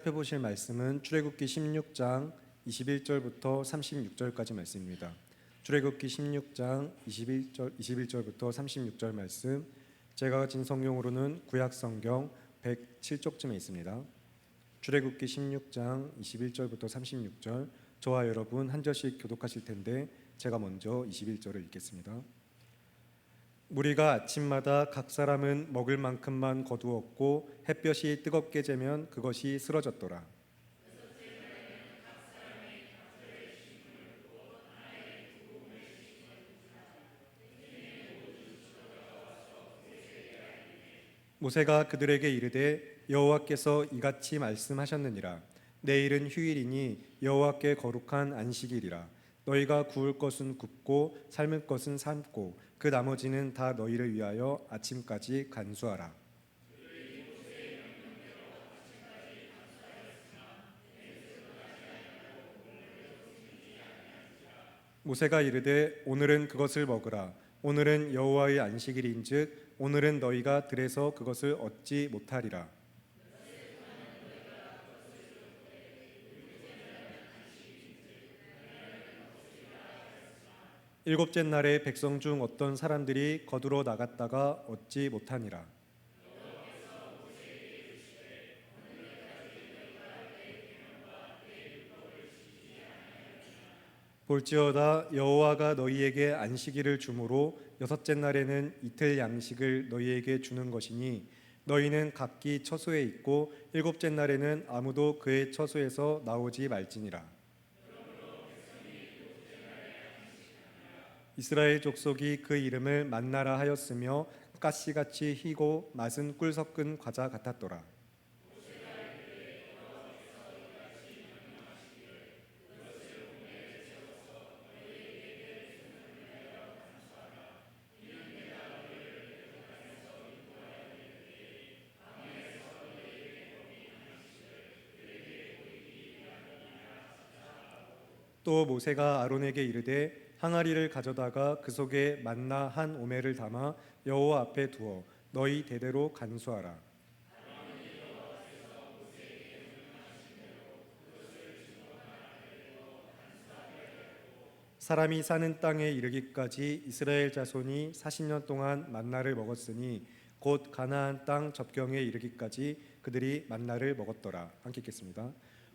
살펴보실 말씀은 출애굽기 16장 21절부터 36절까지 말씀입니다. 출애굽기 16장 21절부터 36절 말씀, 제가 가진 성경으로는 구약성경 107쪽쯤에 있습니다. 출애굽기 16장 21절부터 36절, 저와 여러분 한 절씩 교독하실 텐데 제가 먼저 21절을 읽겠습니다. 무리가 아침마다 각 사람은 먹을 만큼만 거두었고 햇볕이 뜨겁게 쬐면 그것이 쓰러졌더라. 모세가 그들에게 이르되 여호와께서 이같이 말씀하셨느니라. 내일은 휴일이니 여호와께 거룩한 안식일이라. 너희가 구울 것은 굽고 삶을 것은 삶고 그 나머지는 다 너희를 위하여 아침까지 간수하라. 모세가 이르되 오늘은 그것을 먹으라. 오늘은 여호와의 안식일인즉 오늘은 너희가 들에서 그것을 얻지 못하리라. 일곱째 날에 백성 중 어떤 사람들이 거두러 나갔다가 얻지 못하니라. 볼지어다 여호와가 너희에게 안식일을 주므로 여섯째 날에는 이틀 양식을 너희에게 주는 것이니 너희는 각기 처소에 있고 일곱째 날에는 아무도 그의 처소에서 나오지 말지니라. 이스라엘 족속이 그 이름을 만나라 하였으며 가시같이 희고 맛은 꿀 섞은 과자 같았더라. 또 모세가 아론에게 이르되 항아리를 가져다가 그 속에 만나 한 오멜을 담아 여호와 앞에 두어 너희 대대로 간수하라. 사람이 사는 땅에 이르기까지 이스라엘 자손이 40년 동안 만나를 먹었으니 곧 가나안 땅 접경에 이르기까지 그들이 만나를 먹었더라. 함께 읽겠습니다.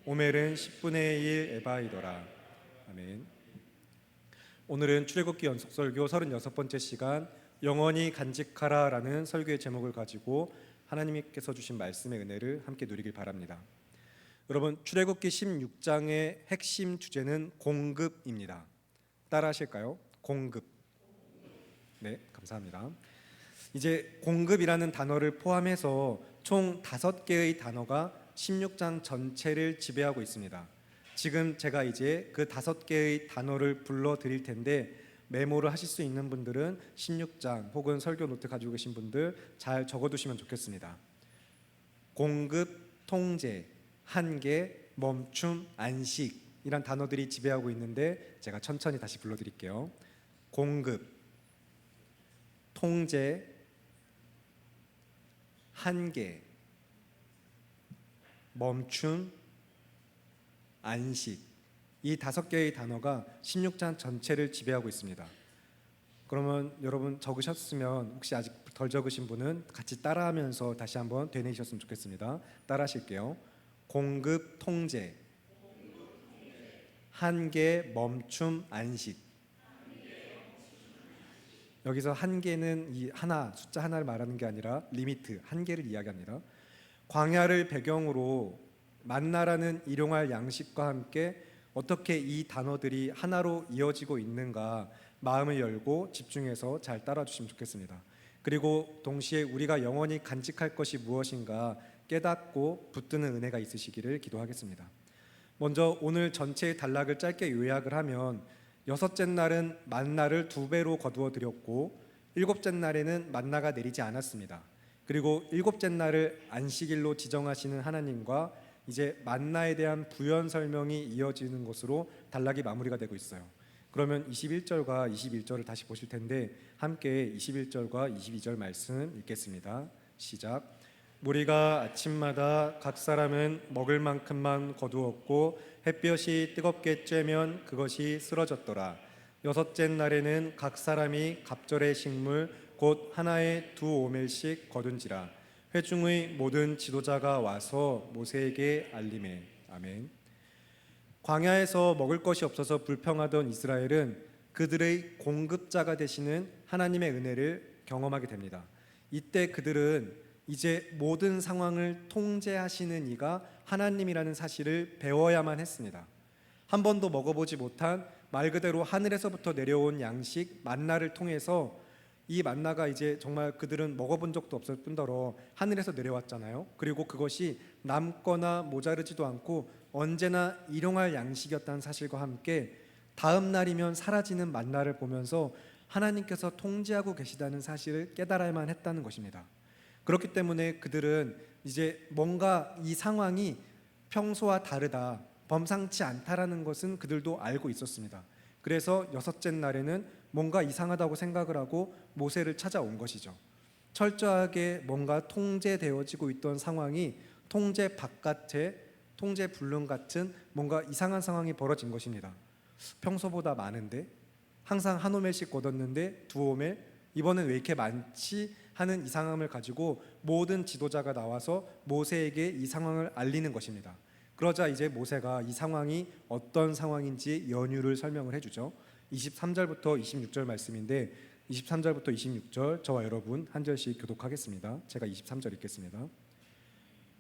오멜은 10분의 1 에바이더라. 아멘. 오늘은 출애굽기 연속설교 36번째 시간, 영원히 간직하라라는 설교의 제목을 가지고 하나님께서 주신 말씀의 은혜를 함께 누리길 바랍니다. 여러분, 출애굽기 16장의 핵심 주제는 공급입니다. 따라 하실까요? 공급. 네, 감사합니다. 이제 공급이라는 단어를 포함해서 총 5개의 단어가 16장 전체를 지배하고 있습니다. 지금 제가 이제 그 5개의 단어를 불러 드릴 텐데 메모를 하실 수 있는 분들은 16장 혹은 설교 노트 가지고 계신 분들 잘 적어두시면 좋겠습니다. 공급, 통제, 한계, 멈춤, 안식 이란 단어들이 지배하고 있는데 제가 천천히 다시 불러드릴게요. 공급, 통제, 한계, 멈춤, 안식, 이 5개의 단어가 16장 전체를 지배하고 있습니다. 그러면 여러분 적으셨으면 혹시 아직 덜 적으신 분은 같이 따라하면서 다시 한번 되뇌이셨으면 좋겠습니다. 따라하실게요. 공급, 통제, 한계, 멈춤, 안식. 여기서 한계는 이 하나, 숫자 하나를 말하는 게 아니라 리미트, 한계를 이야기합니다. 광야를 배경으로 만나라는 일용할 양식과 함께 어떻게 이 단어들이 하나로 이어지고 있는가 마음을 열고 집중해서 잘 따라주시면 좋겠습니다. 그리고 동시에 우리가 영원히 간직할 것이 무엇인가 깨닫고 붙드는 은혜가 있으시기를 기도하겠습니다. 먼저 오늘 전체의 단락을 짧게 요약을 하면 여섯째 날은 만나를 2배로 거두어 드렸고 일곱째 날에는 만나가 내리지 않았습니다. 그리고 일곱째 날을 안식일로 지정하시는 하나님과 이제 만나에 대한 부연 설명이 이어지는 것으로 단락이 마무리가 되고 있어요. 그러면 21절과 21절을 다시 보실 텐데 함께 21절과 22절 말씀 읽겠습니다. 시작. 무리가 아침마다 각 사람은 먹을 만큼만 거두었고 햇볕이 뜨겁게 쬐면 그것이 쓰러졌더라. 여섯째 날에는 각 사람이 갑절의 식물 곧 하나에 2오멜씩 거둔지라. 회중의 모든 지도자가 와서 모세에게 알림해. 아멘. 광야에서 먹을 것이 없어서 불평하던 이스라엘은 그들의 공급자가 되시는 하나님의 은혜를 경험하게 됩니다. 이때 그들은 이제 모든 상황을 통제하시는 이가 하나님이라는 사실을 배워야만 했습니다. 한 번도 먹어보지 못한 말 그대로 하늘에서부터 내려온 양식 만나를 통해서 이 만나가 이제 정말 그들은 먹어본 적도 없을 뿐더러 하늘에서 내려왔잖아요. 그리고 그것이 남거나 모자르지도 않고 언제나 일용할 양식이었다는 사실과 함께 다음 날이면 사라지는 만나를 보면서 하나님께서 통제하고 계시다는 사실을 깨달아야만 했다는 것입니다. 그렇기 때문에 그들은 이제 뭔가 이 상황이 평소와 다르다, 범상치 않다라는 것은 그들도 알고 있었습니다. 그래서 여섯째 날에는 뭔가 이상하다고 생각을 하고 모세를 찾아온 것이죠. 철저하게 뭔가 통제되어지고 있던 상황이 통제 바깥에 통제 불능 같은 뭔가 이상한 상황이 벌어진 것입니다. 평소보다 많은데 항상 한 오멜씩 거뒀는데 2오멜, 이번엔 왜 이렇게 많지 하는 이상함을 가지고 모든 지도자가 나와서 모세에게 이 상황을 알리는 것입니다. 그러자 이제 모세가 이 상황이 어떤 상황인지 연유를 설명을 해주죠. 23절부터 26절 말씀인데 23절부터 26절 저와 여러분 한 절씩 교독하겠습니다. 제가 23절 읽겠습니다.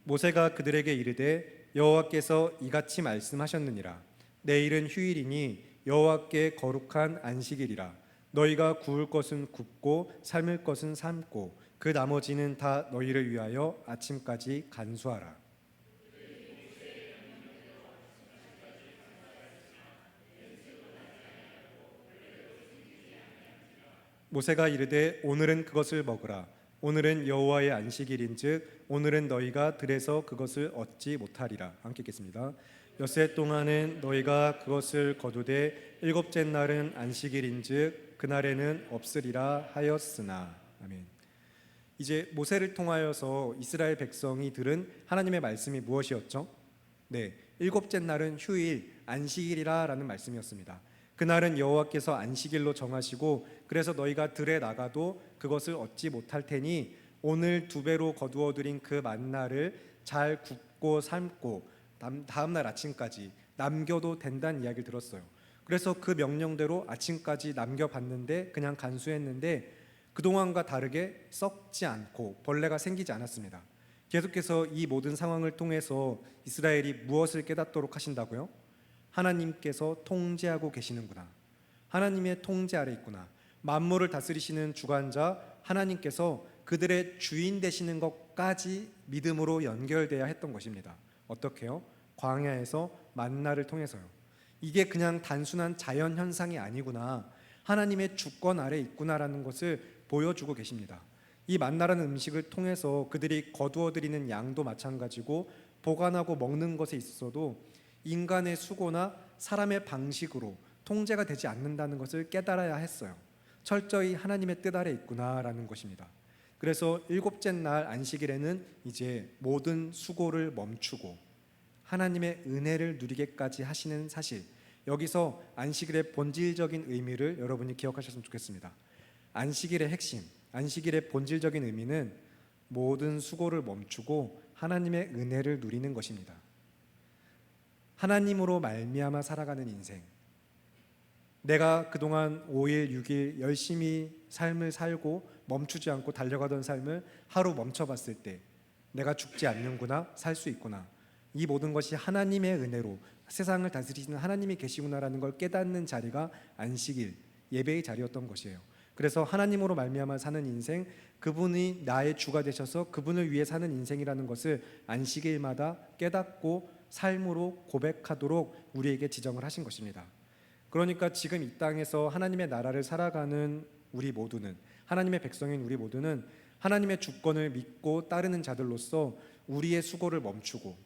모세가 그들에게 이르되 여호와께서 이같이 말씀하셨느니라. 내일은 휴일이니 여호와께 거룩한 안식일이라. 너희가 구울 것은 굽고 삶을 것은 삶고 그 나머지는 다 너희를 위하여 아침까지 간수하라. 모세가 이르되 오늘은 그것을 먹으라. 오늘은 여호와의 안식일인즉 오늘은 너희가 들에서 그것을 얻지 못하리라. 함께 읽겠습니다. 엿새 동안은 너희가 그것을 거두되 일곱째 날은 안식일인즉 그날에는 없으리라 하였으나. 아멘. 이제 모세를 통하여서 이스라엘 백성이 들은 하나님의 말씀이 무엇이었죠? 네, 일곱째 날은 휴일, 안식일이라라는 말씀이었습니다. 그날은 여호와께서 안식일로 정하시고 그래서 너희가 들에 나가도 그것을 얻지 못할 테니 오늘 2배로 거두어 드린 그 만나를 잘 굽고 삶고 다음 날 아침까지 남겨도 된다는 이야기를 들었어요. 그래서 그 명령대로 아침까지 남겨봤는데 그냥 간수했는데 그동안과 다르게 썩지 않고 벌레가 생기지 않았습니다. 계속해서 이 모든 상황을 통해서 이스라엘이 무엇을 깨닫도록 하신다고요? 하나님께서 통제하고 계시는구나. 하나님의 통제 아래 있구나. 만물을 다스리시는 주관자 하나님께서 그들의 주인 되시는 것까지 믿음으로 연결돼야 했던 것입니다. 어떻게요? 광야에서 만나를 통해서요. 이게 그냥 단순한 자연 현상이 아니구나. 하나님의 주권 아래 있구나라는 것을 보여주고 계십니다. 이 만나라는 음식을 통해서 그들이 거두어 드리는 양도 마찬가지고 보관하고 먹는 것에 있어서도 인간의 수고나 사람의 방식으로 통제가 되지 않는다는 것을 깨달아야 했어요. 철저히 하나님의 뜻 아래 있구나라는 것입니다. 그래서 일곱째 날 안식일에는 이제 모든 수고를 멈추고 하나님의 은혜를 누리게까지 하시는 사실, 여기서 안식일의 본질적인 의미를 여러분이 기억하셨으면 좋겠습니다. 안식일의 핵심, 안식일의 본질적인 의미는 모든 수고를 멈추고 하나님의 은혜를 누리는 것입니다. 하나님으로 말미암아 살아가는 인생, 내가 그동안 5일, 6일 열심히 삶을 살고 멈추지 않고 달려가던 삶을 하루 멈춰봤을 때 내가 죽지 않는구나, 살 수 있구나, 이 모든 것이 하나님의 은혜로 세상을 다스리시는 하나님이 계시구나라는 걸 깨닫는 자리가 안식일, 예배의 자리였던 것이에요. 그래서 하나님으로 말미암아 사는 인생, 그분이 나의 주가 되셔서 그분을 위해 사는 인생이라는 것을 안식일마다 깨닫고 삶으로 고백하도록 우리에게 지정을 하신 것입니다. 그러니까 지금 이 땅에서 하나님의 나라를 살아가는 우리 모두는, 하나님의 백성인 우리 모두는 하나님의 주권을 믿고 따르는 자들로서 우리의 수고를 멈추고,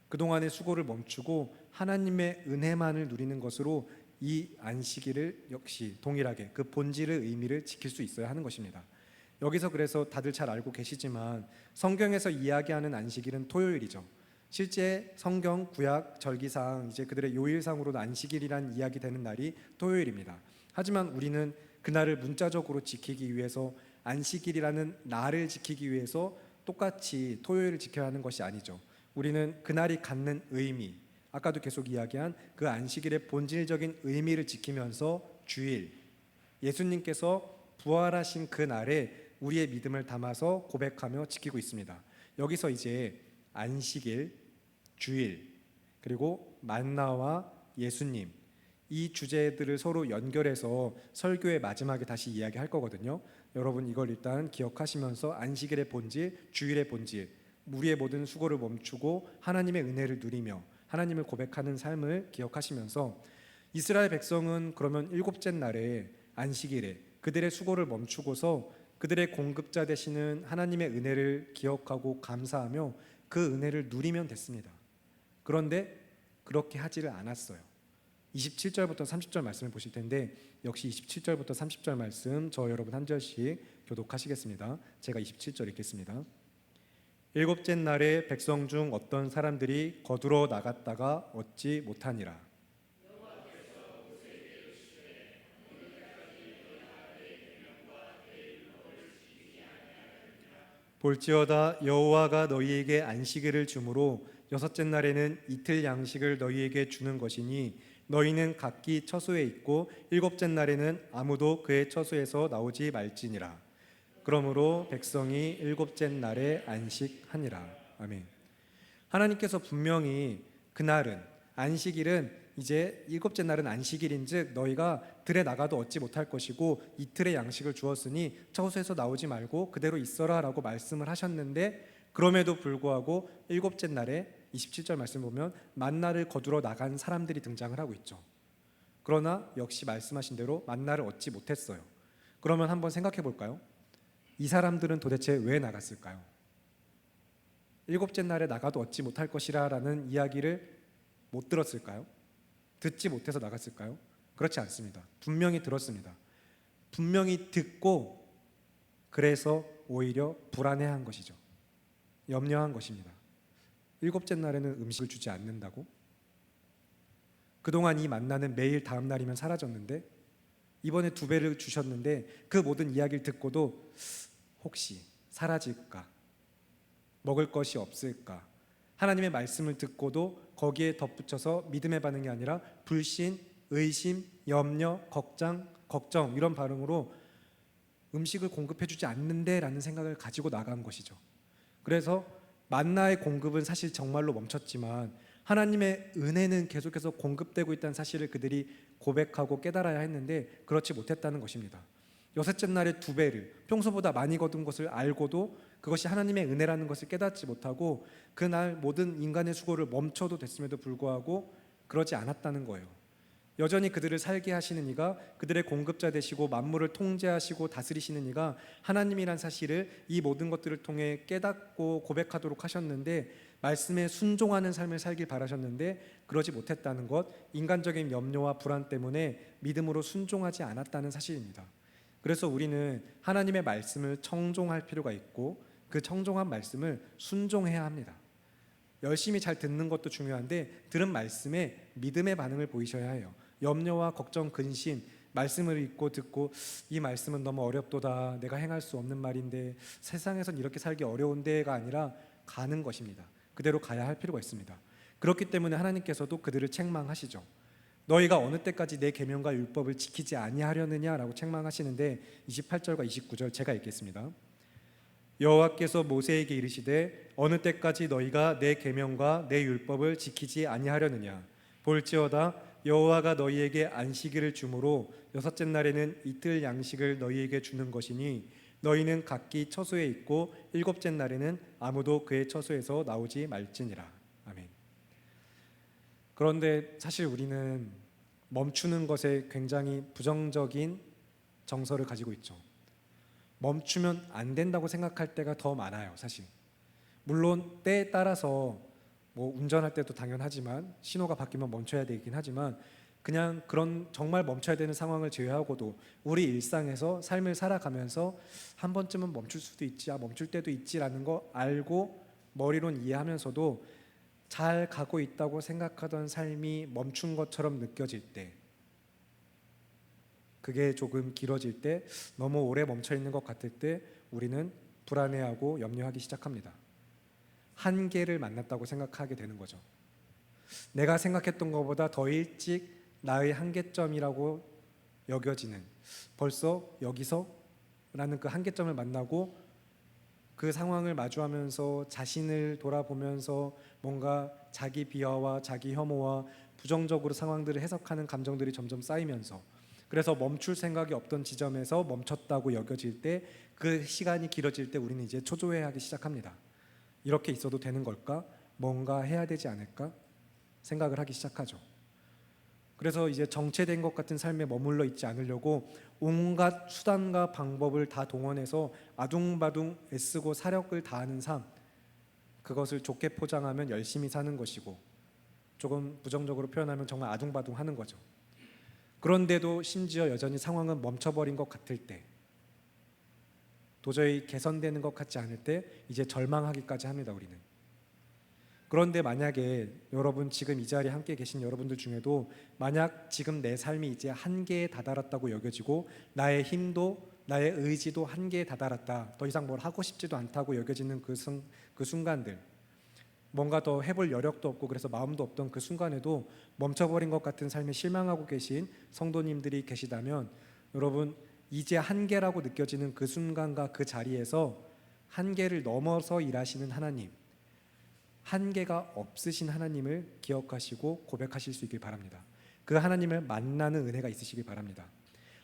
그동안의 수고를 멈추고 하나님의 은혜만을 누리는 것으로 이 안식일을 역시 동일하게 그 본질의 의미를 지킬 수 있어야 하는 것입니다. 여기서 그래서 다들 잘 알고 계시지만 성경에서 이야기하는 안식일은 토요일이죠. 실제 성경 구약 절기상 이제 그들의 요일상으로는 안식일이란 이야기 되는 날이 토요일입니다. 하지만 우리는 그날을 문자적으로 지키기 위해서 안식일이라는 날을 지키기 위해서 똑같이 토요일을 지켜야 하는 것이 아니죠. 우리는 그날이 갖는 의미, 아까도 계속 이야기한 그 안식일의 본질적인 의미를 지키면서 주일, 예수님께서 부활하신 그 날에 우리의 믿음을 담아서 고백하며 지키고 있습니다. 여기서 이제 안식일, 주일, 그리고 만나와 예수님, 이 주제들을 서로 연결해서 설교의 마지막에 다시 이야기할 거거든요. 여러분 이걸 일단 기억하시면서 안식일의 본질, 주일의 본질, 우리의 모든 수고를 멈추고 하나님의 은혜를 누리며 하나님을 고백하는 삶을 기억하시면서 이스라엘 백성은 그러면 일곱째 날에 안식일에 그들의 수고를 멈추고서 그들의 공급자 되시는 하나님의 은혜를 기억하고 감사하며 그 은혜를 누리면 됐습니다. 그런데 그렇게 하지를 않았어요. 27절부터 30절 말씀을 보실 텐데 역시 27절부터 30절 말씀 저 여러분 한 절씩 교독하시겠습니다. 제가 27절 읽겠습니다. 일곱째 날에 백성 중 어떤 사람들이 거두러 나갔다가 얻지 못하니라. 볼지어다 여호와가 너희에게 안식일을 주므로 여섯째 날에는 이틀 양식을 너희에게 주는 것이니 너희는 각기 처소에 있고 일곱째 날에는 아무도 그의 처소에서 나오지 말지니라. 그러므로 백성이 일곱째 날에 안식하니라. 아멘. 하나님께서 분명히 그날은 안식일은 이제 일곱째 날은 안식일인즉 너희가 들에 나가도 얻지 못할 것이고 이틀의 양식을 주었으니 처소에서 나오지 말고 그대로 있어라 라고 말씀을 하셨는데 그럼에도 불구하고 일곱째 날에 27절 말씀 보면 만나를 거두러 나간 사람들이 등장을 하고 있죠. 그러나 역시 말씀하신 대로 만나를 얻지 못했어요. 그러면 한번 생각해 볼까요? 이 사람들은 도대체 왜 나갔을까요? 일곱째 날에 나가도 얻지 못할 것이라 라는 이야기를 못 들었을까요? 듣지 못해서 나갔을까요? 그렇지 않습니다. 분명히 들었습니다. 분명히 듣고 그래서 오히려 불안해한 것이죠. 염려한 것입니다. 일곱째 날에는 음식을 주지 않는다고? 그동안 이 만나는 매일 다음 날이면 사라졌는데 이번에 2배를 주셨는데 그 모든 이야기를 듣고도 혹시 사라질까? 먹을 것이 없을까? 하나님의 말씀을 듣고도 거기에 덧붙여서 믿음의 반응이 아니라 불신, 의심, 염려, 걱정 이런 반응으로 음식을 공급해주지 않는데 라는 생각을 가지고 나간 것이죠. 그래서 만나의 공급은 사실 정말로 멈췄지만 하나님의 은혜는 계속해서 공급되고 있다는 사실을 그들이 고백하고 깨달아야 했는데 그렇지 못했다는 것입니다. 여섯째 날에 2배를 평소보다 많이 거둔 것을 알고도 그것이 하나님의 은혜라는 것을 깨닫지 못하고 그날 모든 인간의 수고를 멈춰도 됐음에도 불구하고 그러지 않았다는 거예요. 여전히 그들을 살게 하시는 이가 그들의 공급자 되시고 만물을 통제하시고 다스리시는 이가 하나님이란 사실을 이 모든 것들을 통해 깨닫고 고백하도록 하셨는데 말씀에 순종하는 삶을 살길 바라셨는데 그러지 못했다는 것, 인간적인 염려와 불안 때문에 믿음으로 순종하지 않았다는 사실입니다. 그래서 우리는 하나님의 말씀을 청종할 필요가 있고 그 청종한 말씀을 순종해야 합니다. 열심히 잘 듣는 것도 중요한데 들은 말씀에 믿음의 반응을 보이셔야 해요. 염려와 걱정, 근심, 말씀을 읽고 듣고 이 말씀은 너무 어렵도다, 내가 행할 수 없는 말인데 세상에선 이렇게 살기 어려운데가 아니라 가는 것입니다. 그대로 가야 할 필요가 있습니다. 그렇기 때문에 하나님께서도 그들을 책망하시죠. 너희가 어느 때까지 내 계명과 율법을 지키지 아니하려느냐라고 책망하시는데 28절과 29절 제가 읽겠습니다. 여호와께서 모세에게 이르시되 어느 때까지 너희가 내 계명과 내 율법을 지키지 아니하려느냐. 볼지어다 여호와가 너희에게 안식일을 주므로 여섯째 날에는 이틀 양식을 너희에게 주는 것이니 너희는 각기 처소에 있고 일곱째 날에는 아무도 그의 처소에서 나오지 말지니라. 아멘. 그런데 사실 우리는 멈추는 것에 굉장히 부정적인 정서를 가지고 있죠. 멈추면 안 된다고 생각할 때가 더 많아요, 사실. 물론 때에 따라서 뭐 운전할 때도 당연하지만 신호가 바뀌면 멈춰야 되긴 하지만 그냥 그런 정말 멈춰야 되는 상황을 제외하고도 우리 일상에서 삶을 살아가면서 한 번쯤은 멈출 수도 있지, 멈출 때도 있지라는 거 알고 머리론 이해하면서도 잘 가고 있다고 생각하던 삶이 멈춘 것처럼 느껴질 때, 그게 조금 길어질 때, 너무 오래 멈춰 있는 것 같을 때 우리는 불안해하고 염려하기 시작합니다. 한계를 만났다고 생각하게 되는 거죠. 내가 생각했던 것보다 더 일찍 나의 한계점이라고 여겨지는, 벌써 여기서? 라는 그 한계점을 만나고 그 상황을 마주하면서 자신을 돌아보면서 뭔가 자기 비하와 자기 혐오와 부정적으로 상황들을 해석하는 감정들이 점점 쌓이면서, 그래서 멈출 생각이 없던 지점에서 멈췄다고 여겨질 때, 그 시간이 길어질 때 우리는 이제 초조해하기 시작합니다. 이렇게 있어도 되는 걸까? 뭔가 해야 되지 않을까? 생각을 하기 시작하죠. 그래서 이제 정체된 것 같은 삶에 머물러 있지 않으려고 온갖 수단과 방법을 다 동원해서 아둥바둥 애쓰고 사력을 다하는 삶, 그것을 좋게 포장하면 열심히 사는 것이고, 조금 부정적으로 표현하면 정말 아둥바둥 하는 거죠. 그런데도 심지어 여전히 상황은 멈춰버린 것 같을 때, 도저히 개선되는 것 같지 않을 때 이제 절망하기까지 합니다, 우리는. 그런데 만약에 여러분, 지금 이 자리에 함께 계신 여러분들 중에도 만약 지금 내 삶이 이제 한계에 다다랐다고 여겨지고 나의 힘도 나의 의지도 한계에 다다랐다, 더 이상 뭘 하고 싶지도 않다고 여겨지는 그 순간들, 뭔가 더 해볼 여력도 없고 그래서 마음도 없던 그 순간에도 멈춰버린 것 같은 삶에 실망하고 계신 성도님들이 계시다면, 여러분, 이제 한계라고 느껴지는 그 순간과 그 자리에서 한계를 넘어서 일하시는 하나님, 한계가 없으신 하나님을 기억하시고 고백하실 수 있길 바랍니다. 그 하나님을 만나는 은혜가 있으시길 바랍니다.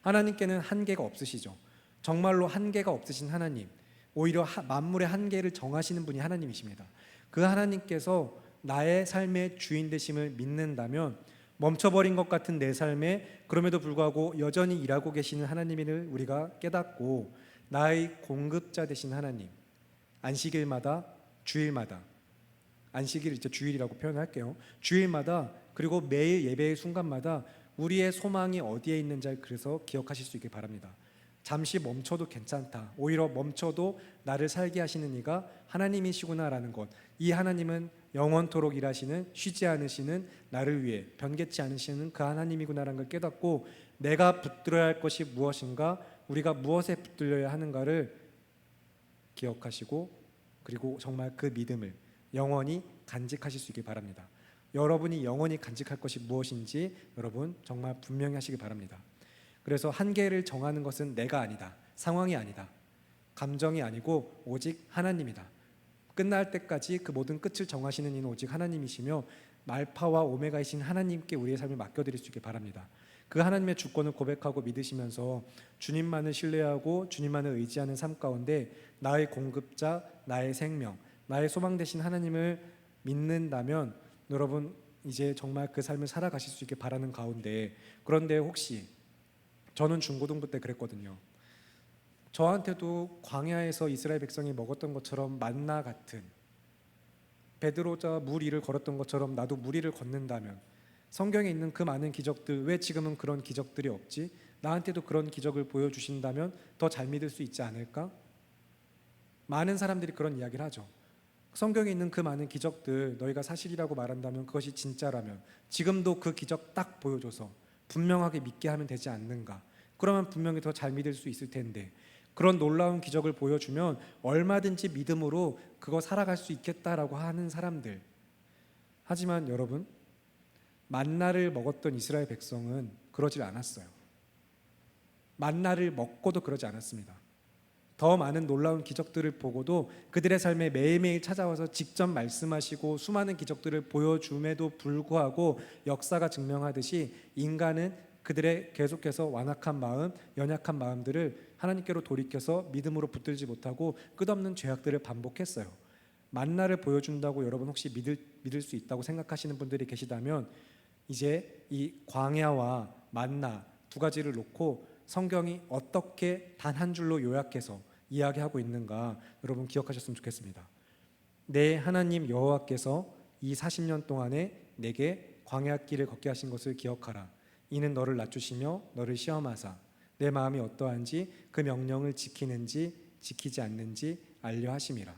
하나님께는 한계가 없으시죠. 정말로 한계가 없으신 하나님, 오히려 만물의 한계를 정하시는 분이 하나님이십니다. 그 하나님께서 나의 삶의 주인 되심을 믿는다면, 멈춰버린 것 같은 내 삶에 그럼에도 불구하고 여전히 일하고 계시는 하나님을 우리가 깨닫고, 나의 공급자 되신 하나님, 안식일마다, 주일마다, 안식일 이제 주일이라고 표현할게요. 주일마다, 그리고 매일 예배의 순간마다 우리의 소망이 어디에 있는지 그래서 기억하실 수 있길 바랍니다. 잠시 멈춰도 괜찮다, 오히려 멈춰도 나를 살게 하시는 이가 하나님이시구나라는 것, 이 하나님은 영원토록 일하시는, 쉬지 않으시는, 나를 위해 변개치 않으시는 그 하나님이구나라는 걸 깨닫고, 내가 붙들어야 할 것이 무엇인가, 우리가 무엇에 붙들려야 하는가를 기억하시고, 그리고 정말 그 믿음을 영원히 간직하실 수 있길 바랍니다. 여러분이 영원히 간직할 것이 무엇인지 여러분 정말 분명히 하시기 바랍니다. 그래서 한계를 정하는 것은 내가 아니다, 상황이 아니다, 감정이 아니고 오직 하나님이다. 끝날 때까지 그 모든 끝을 정하시는 이는 오직 하나님이시며, 알파와 오메가이신 하나님께 우리의 삶을 맡겨드릴 수 있길 바랍니다. 그 하나님의 주권을 고백하고 믿으시면서 주님만을 신뢰하고 주님만을 의지하는 삶 가운데 나의 공급자, 나의 생명, 나의 소망 되신 하나님을 믿는다면, 여러분 이제 정말 그 삶을 살아가실 수 있게 바라는 가운데, 그런데 혹시 저는 중고등부 때 그랬거든요. 저한테도 광야에서 이스라엘 백성이 먹었던 것처럼 만나 같은, 베드로자 물 위를 걸었던 것처럼 나도 물 위를 걷는다면, 성경에 있는 그 많은 기적들, 왜 지금은 그런 기적들이 없지? 나한테도 그런 기적을 보여주신다면 더 잘 믿을 수 있지 않을까? 많은 사람들이 그런 이야기를 하죠. 성경에 있는 그 많은 기적들 너희가 사실이라고 말한다면, 그것이 진짜라면 지금도 그 기적 딱 보여줘서 분명하게 믿게 하면 되지 않는가? 그러면 분명히 더 잘 믿을 수 있을 텐데, 그런 놀라운 기적을 보여주면 얼마든지 믿음으로 그거 살아갈 수 있겠다라고 하는 사람들. 하지만 여러분, 만나를 먹었던 이스라엘 백성은 그러질 않았어요. 만나를 먹고도 그러지 않았습니다. 더 많은 놀라운 기적들을 보고도 그들의 삶에 매일매일 찾아와서 직접 말씀하시고 수많은 기적들을 보여줌에도 불구하고, 역사가 증명하듯이 인간은 그들의 계속해서 완악한 마음, 연약한 마음들을 하나님께로 돌이켜서 믿음으로 붙들지 못하고 끝없는 죄악들을 반복했어요. 만나를 보여준다고 여러분 혹시 믿을 수 있다고 생각하시는 분들이 계시다면, 이제 이 광야와 만나 두 가지를 놓고 성경이 어떻게 단 한 줄로 요약해서 이야기하고 있는가 여러분 기억하셨으면 좋겠습니다. 내 하나님 여호와께서 이 40년 동안에 내게 광야길을 걷게 하신 것을 기억하라. 이는 너를 낮추시며 너를 시험하사 내 마음이 어떠한지 그 명령을 지키는지 지키지 않는지 알려 하심이라.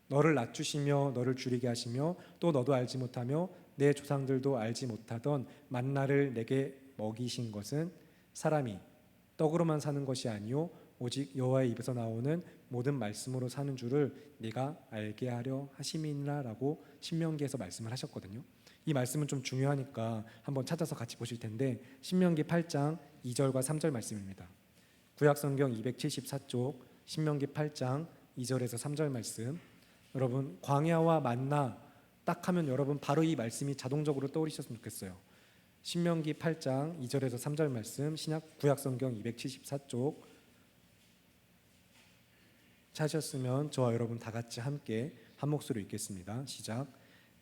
너를 낮추시며 너를 줄이게 하시며 또 너도 알지 못하며 내 조상들도 알지 못하던 만나를 내게 먹이신 것은 사람이 떡으로만 사는 것이 아니요 오직 여호와의 입에서 나오는 모든 말씀으로 사는 줄을 네가 알게 하려 하심이니라라고 신명기에서 말씀을 하셨거든요. 이 말씀은 좀 중요하니까 한번 찾아서 같이 보실 텐데 신명기 8장 2절과 3절 말씀입니다. 구약성경 274쪽 신명기 8장 2절에서 3절 말씀. 여러분 광야와 만나 딱 하면 여러분 바로 이 말씀이 자동적으로 떠오르셨으면 좋겠어요. 신명기 8장 2절에서 3절 말씀, 신약 구약성경 274쪽 찾으셨으면 저와 여러분 다 같이 함께 한 목소리로 읽겠습니다. 시작.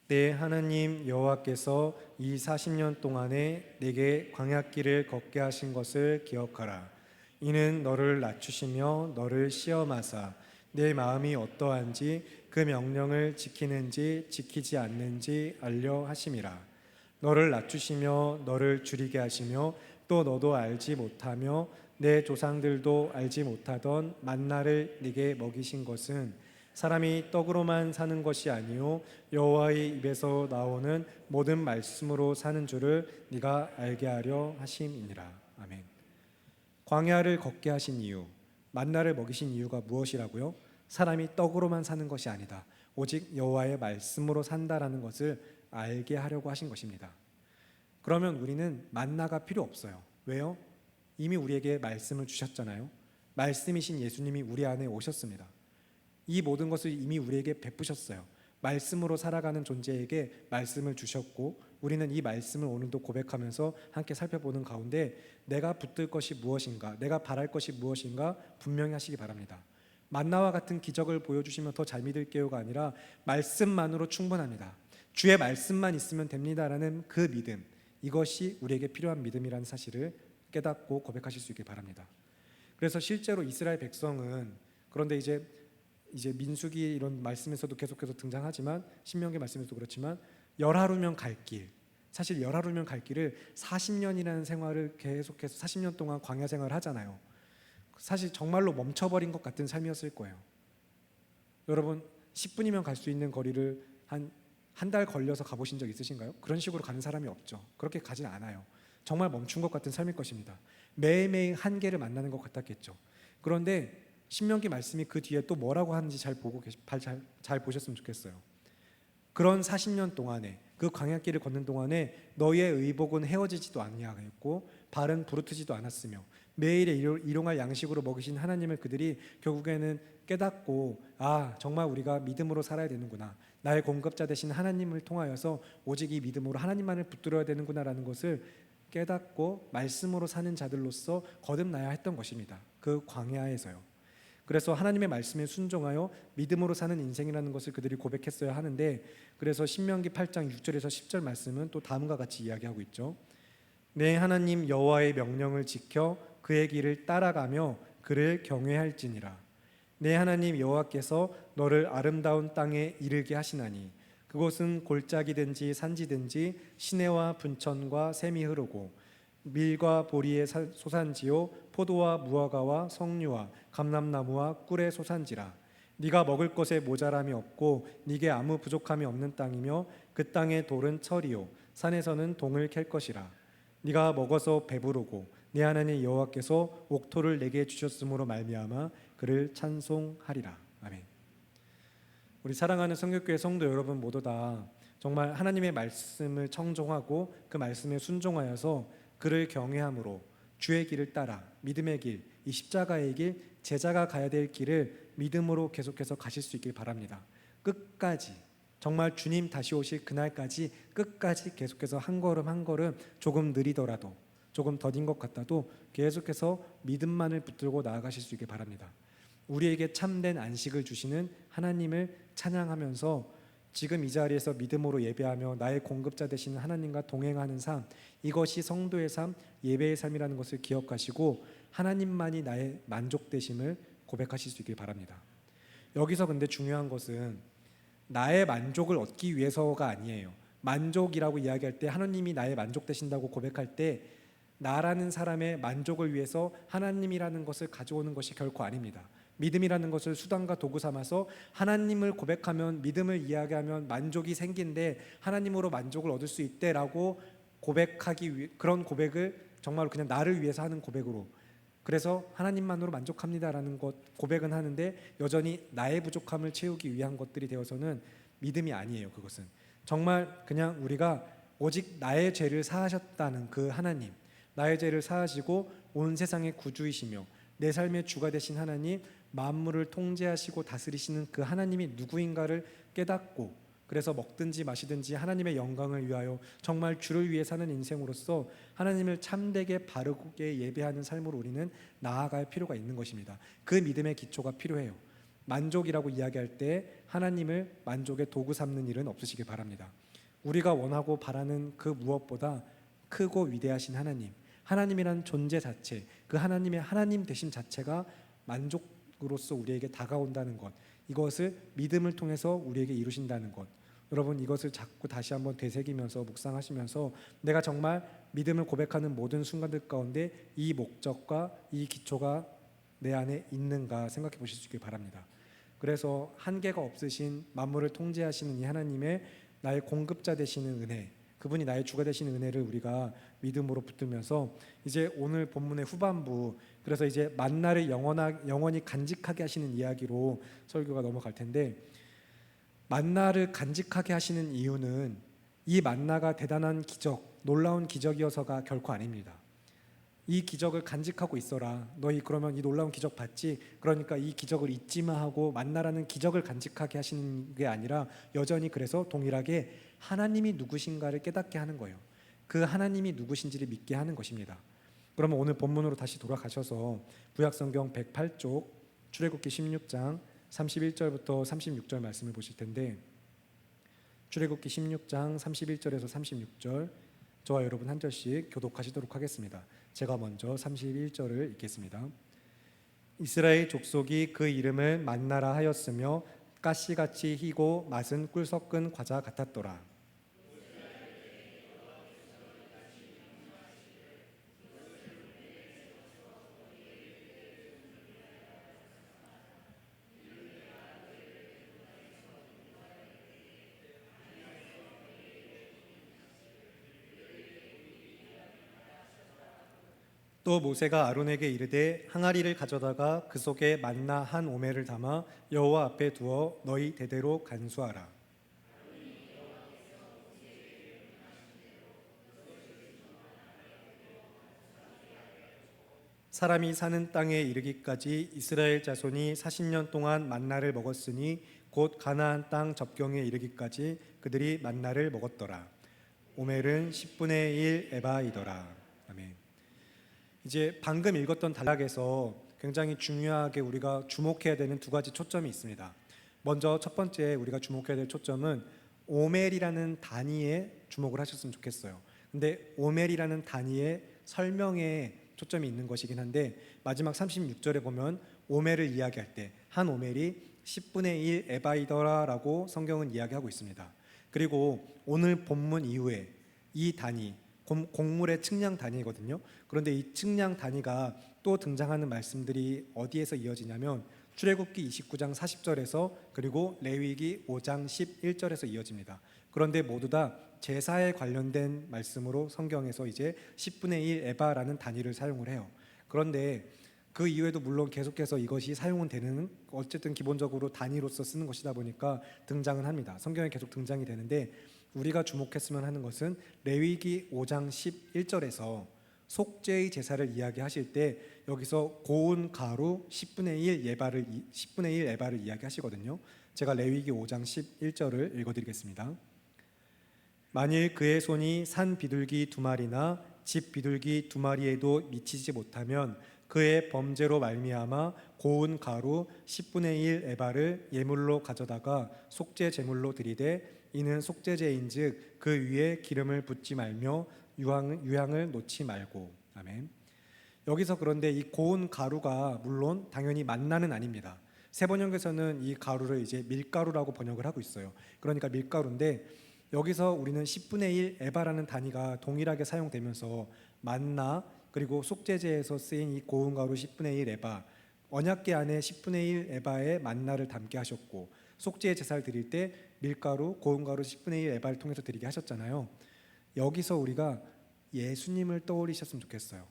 내 하나님 여호와께서 이 40년 동안에 내게 광야길을 걷게 하신 것을 기억하라. 이는 너를 낮추시며 너를 시험하사 내 마음이 어떠한지 그 명령을 지키는지 지키지 않는지 알려 하심이라. 너를 낮추시며 너를 줄이게 하시며 또 너도 알지 못하며 내 조상들도 알지 못하던 만나를 네게 먹이신 것은 사람이 떡으로만 사는 것이 아니요 여호와의 입에서 나오는 모든 말씀으로 사는 줄을 네가 알게 하려 하심이니라. 아멘. 광야를 걷게 하신 이유, 만나를 먹이신 이유가 무엇이라고요? 사람이 떡으로만 사는 것이 아니다. 오직 여호와의 말씀으로 산다라는 것을 알게 하려고 하신 것입니다. 그러면 우리는 만나가 필요 없어요. 왜요? 이미 우리에게 말씀을 주셨잖아요. 말씀이신 예수님이 우리 안에 오셨습니다. 이 모든 것을 이미 우리에게 베푸셨어요. 말씀으로 살아가는 존재에게 말씀을 주셨고 우리는 이 말씀을 오늘도 고백하면서 함께 살펴보는 가운데 내가 붙들 것이 무엇인가, 내가 바랄 것이 무엇인가 분명히 하시기 바랍니다. 만나와 같은 기적을 보여주시면 더 잘 믿을게요가 아니라 말씀만으로 충분합니다. 주의 말씀만 있으면 됩니다라는 그 믿음, 이것이 우리에게 필요한 믿음이라는 사실을 깨닫고 고백하실 수 있길 바랍니다. 그래서 실제로 이스라엘 백성은 그런데 이제 민수기 이런 말씀에서도 계속해서 등장하지만 신명기 말씀에서도 그렇지만 열하루면 갈 길, 사실 열하루면 갈 길을 40년이라는 생활을 계속해서 40년 동안 광야 생활을 하잖아요. 사실 정말로 멈춰버린 것 같은 삶이었을 거예요. 여러분 10분이면 갈 수 있는 거리를 한 달 걸려서 가보신 적 있으신가요? 그런 식으로 가는 사람이 없죠. 그렇게 가진 않아요. 정말 멈춘 것 같은 삶일 것입니다. 매일매일 한계를 만나는 것 같았겠죠. 그런데 신명기 말씀이 그 뒤에 또 뭐라고 하는지 잘 보셨으면 좋겠어요. 그런 40년 동안에 그 광야길을 걷는 동안에 너희의 의복은 헤어지지도 아니하였고 발은 부르트지도 않았으며 매일의 일용할 양식으로 먹이신 하나님을 그들이 결국에는 깨닫고 정말 우리가 믿음으로 살아야 되는구나, 나의 공급자 되신 하나님을 통하여서 오직 이 믿음으로 하나님만을 붙들어야 되는구나라는 것을 깨닫고 말씀으로 사는 자들로서 거듭나야 했던 것입니다. 그 광야에서요. 그래서 하나님의 말씀에 순종하여 믿음으로 사는 인생이라는 것을 그들이 고백했어야 하는데, 그래서 신명기 8장 6절에서 10절 말씀은 또 다음과 같이 이야기하고 있죠. 내 하나님 여호와의 명령을 지켜 그의 길을 따라가며 그를 경외할지니라. 내 하나님 여호와께서 너를 아름다운 땅에 이르게 하시나니 그곳은 골짜기든지 산지든지 시내와 분천과 샘이 흐르고 밀과 보리의 소산지요 포도와 무화과와 석류와 감람나무와 꿀의 소산지라. 네가 먹을 것에 모자람이 없고 네게 아무 부족함이 없는 땅이며 그 땅의 돌은 철이요 산에서는 동을 캘 것이라. 네가 먹어서 배부르고 네 하나님 여호와께서 옥토를 내게 주셨으므로 말미암아 그를 찬송하리라. 아멘. 우리 사랑하는 성결교회 성도 여러분 모두 다 정말 하나님의 말씀을 청종하고 그 말씀에 순종하여서 그를 경외함으로 주의 길을 따라 믿음의 길, 이 십자가의 길, 제자가 가야 될 길을 믿음으로 계속해서 가실 수 있길 바랍니다. 끝까지, 정말 주님 다시 오실 그날까지 끝까지 계속해서 한 걸음 한 걸음 조금 느리더라도, 조금 더딘 것 같아도 계속해서 믿음만을 붙들고 나아가실 수 있길 바랍니다. 우리에게 참된 안식을 주시는 하나님을 찬양하면서 지금 이 자리에서 믿음으로 예배하며 나의 공급자 되시는 하나님과 동행하는 삶, 이것이 성도의 삶, 예배의 삶이라는 것을 기억하시고 하나님만이 나의 만족되심을 고백하실 수 있길 바랍니다. 여기서 근데 중요한 것은 나의 만족을 얻기 위해서가 아니에요. 만족이라고 이야기할 때 하나님이 나의 만족 되신다고 고백할 때 나라는 사람의 만족을 위해서 하나님이라는 것을 가져오는 것이 결코 아닙니다. 믿음이라는 것을 수단과 도구 삼아서 하나님을 고백하면, 믿음을 이야기하면 만족이 생긴데 하나님으로 만족을 얻을 수 있대라고 고백하기 위해, 그런 고백을 정말 그냥 나를 위해서 하는 고백으로, 그래서 하나님만으로 만족합니다라는 것 고백은 하는데 여전히 나의 부족함을 채우기 위한 것들이 되어서는 믿음이 아니에요. 그것은 정말 그냥 우리가 오직 나의 죄를 사하셨다는 그 하나님, 나의 죄를 사하시고 온 세상의 구주이시며 내 삶의 주가 되신 하나님, 만물을 통제하시고 다스리시는 그 하나님이 누구인가를 깨닫고, 그래서 먹든지 마시든지 하나님의 영광을 위하여 정말 주를 위해 사는 인생으로서 하나님을 참되게 바르게 예배하는 삶으로 우리는 나아갈 필요가 있는 것입니다. 그 믿음의 기초가 필요해요. 만족이라고 이야기할 때 하나님을 만족의 도구 삼는 일은 없으시길 바랍니다. 우리가 원하고 바라는 그 무엇보다 크고 위대하신 하나님, 하나님이라는 존재 자체, 그 하나님의 하나님 되심 자체가 만족으로서 우리에게 다가온다는 것, 이것을 믿음을 통해서 우리에게 이루신다는 것, 여러분 이것을 자꾸 다시 한번 되새기면서 묵상하시면서 내가 정말 믿음을 고백하는 모든 순간들 가운데 이 목적과 이 기초가 내 안에 있는가 생각해 보실 수 있길 바랍니다. 그래서 한계가 없으신 만물을 통제하시는 이 하나님의 나의 공급자 되시는 은혜, 그분이 나의 주가 되시는 은혜를 우리가 믿음으로 붙들면서 이제 오늘 본문의 후반부, 그래서 이제 만나를 영원히 간직하게 하시는 이야기로 설교가 넘어갈 텐데, 만나를 간직하게 하시는 이유는 이 만나가 대단한 기적, 놀라운 기적이어서가 결코 아닙니다. 이 기적을 간직하고 있어라, 너희 그러면 이 놀라운 기적 봤지? 그러니까 이 기적을 잊지 마 하고 만나라는 기적을 간직하게 하시는 게 아니라 여전히 그래서 동일하게 하나님이 누구신가를 깨닫게 하는 거예요. 그 하나님이 누구신지를 믿게 하는 것입니다. 그러면 오늘 본문으로 다시 돌아가셔서 구약성경 108쪽 출애굽기 16장 31절부터 36절 말씀을 보실 텐데, 출애굽기 16장 31절에서 36절 저와 여러분 한 절씩 교독하시도록 하겠습니다. 제가 먼저 31절을 읽겠습니다. 이스라엘 족속이 그 이름을 만나라 하였으며 가시같이 희고 맛은 꿀 섞은 과자 같았더라. 또 모세가 아론에게 이르되 항아리를 가져다가 그 속에 만나 한 오멜을 담아 여호와 앞에 두어 너희 대대로 간수하라. 사람이 사는 땅에 이르기까지 이스라엘 자손이 40년 동안 만나를 먹었으니 곧 가나안 땅 접경에 이르기까지 그들이 만나를 먹었더라. 오멜은 10분의 1 에바이더라. 아멘. 이제 방금 읽었던 단락에서 굉장히 중요하게 우리가 주목해야 되는 두 가지 초점이 있습니다. 먼저 첫 번째 우리가 주목해야 될 초점은 오멜이라는 단위에 주목을 하셨으면 좋겠어요. 근데 오멜이라는 단위의 설명에 초점이 있는 것이긴 한데, 마지막 36절에 보면 오멜을 이야기할 때 한 오멜이 10분의 1 에바이더라라고 성경은 이야기하고 있습니다. 그리고 오늘 본문 이후에 이 단위, 곡물의 측량 단위거든요. 그런데 이 측량 단위가 또 등장하는 말씀들이 어디에서 이어지냐면 출애굽기 29장 40절에서 그리고 레위기 5장 11절에서 이어집니다. 그런데 모두 다 제사에 관련된 말씀으로 성경에서 이제 10분의 1 에바라는 단위를 사용을 해요. 그런데 그 이후에도 물론 계속해서 이것이 사용은 되는, 어쨌든 기본적으로 단위로서 쓰는 것이다 보니까 등장은 합니다. 성경에 계속 등장이 되는데, 우리가 주목했으면 하는 것은 레위기 5장 11절에서 속죄의 제사를 이야기하실 때 여기서 고운 가루 10분의 1 에바를 이야기하시거든요. 제가 레위기 5장 11절을 읽어드리겠습니다. 만일 그의 손이 산 비둘기 2마리나 집 비둘기 2마리에도 미치지 못하면 그의 범죄로 말미암아 고운 가루 10분의 1 에바를 예물로 가져다가 속죄 제물로 드리되 이는 속죄제인즉 그 위에 기름을 붓지 말며 유향을 놓지 말고. 아멘. 여기서 그런데 이 고운 가루가 물론 당연히 만나는 아닙니다. 세번역에서는 이 가루를 이제 밀가루라고 번역을 하고 있어요. 그러니까 밀가루인데, 여기서 우리는 10분의 1 에바라는 단위가 동일하게 사용되면서 만나 그리고 속죄제에서 쓰인 이 고운 가루 10분의 1 에바, 언약궤 안에 10분의 1 에바의 만나를 담게 하셨고, 속죄 제사를 드릴 때 밀가루, 고운 가루 10분의 1 에바를 통해서 드리게 하셨잖아요. 여기서 우리가 예수님을 떠올리셨으면 좋겠어요.